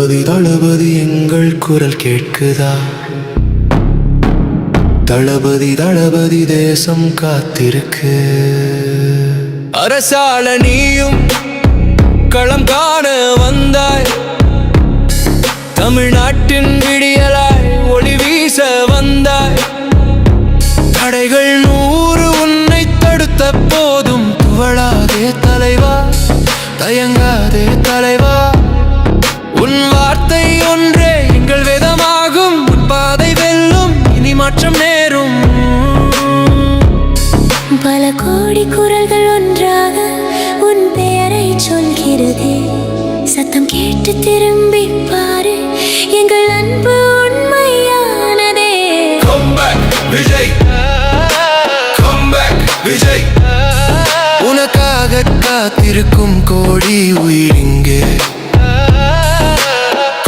தளபதி தளபதி எங்கள் குரல் கேட்குதா? தளபதி தளபதி தேசம் காத்திருக்கு. அரசாள நீயும் களம் காண வந்தாய். தமிழ்நாட்டின் விடியலாய் ஒளி வீச வந்தாய். தடைகள் 100 உன்னை தடுத்த போதும் துவளாதே தலைவா, தயங்காதே தலைவா. உன் வார்த்தை ஒன்றே எங்கள் வேதமாகும். உன் பாதை வெல்லும், இனி மாற்றம் நேரும். பல கோடி குரல்கள் ஒன்றாக உன் பெயரை சொல்கிறதே. சத்தம் கேட்டு திரும்பி பாரு, எங்கள் அன்பு உண்மையானதே. Come back, Vijay. Come back, Vijay. உனக்காக காத்திருக்கும் கோடி உயிர் இங்கே.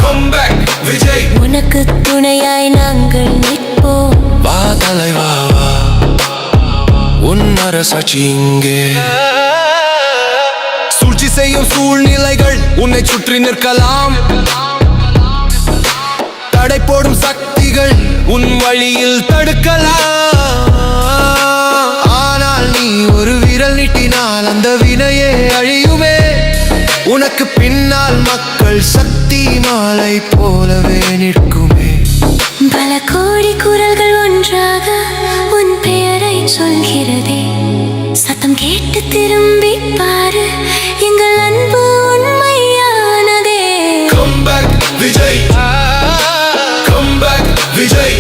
Come back, Vijay. உனக்கு துணையாய் நாங்கள் நிற்போம். வா தலைவா வா, உன் அரசாட்சி இங்கே. சூழ்ச்சி செய்யும் சூழ்நிலைகள் உன்னை சுற்றி நிற்கலாம். தடை போடும் சக்திகள் உன் வழியில் தடுக்கலாம். ஆனால் நீ ஒரு விரல் நீட்டினால் அந்த வினையே அழியுமே. உனக்கு பின்னால் மக்கள் சக்தி மாலை போலவே நிற்குமே. பல கோடி குரல்கள் ஒன்றாக உன் பெயரை சொல்கிறதே. சத்தம் கேட்டு திரும்பி பாரு, எங்கள் அன்பு உண்மையானதே. Come back, Vijay. Come back, Vijay.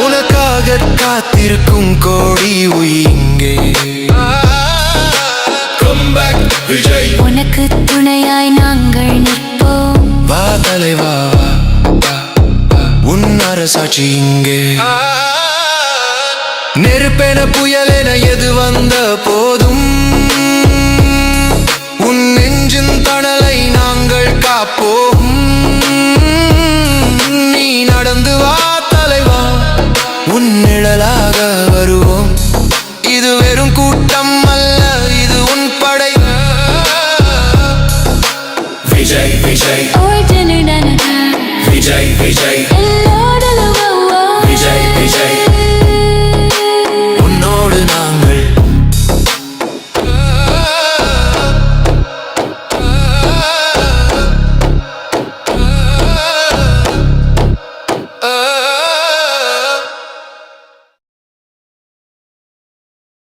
உனக்காக காத்திருக்கும் கோடி உயிர் இங்கே. Come back, Vijay. உனக்கு துணையாய் நாங்கள் நிற்போம். வா தலைவா வா, உன் அரசாட்சி இங்கே. நெருப்பென புயலென எது வந்த போதும் உன் நெஞ்சின் தணலை நாங்கள் காப்போம். நீ நடந்து வா தலைவா, உன் நிழலாக வருவோம். இது வெறும் கூட்டம் அல்ல, இது உன் படை. விஜய் விஜய் ஓ டனடனடா, விஜய் விஜய்.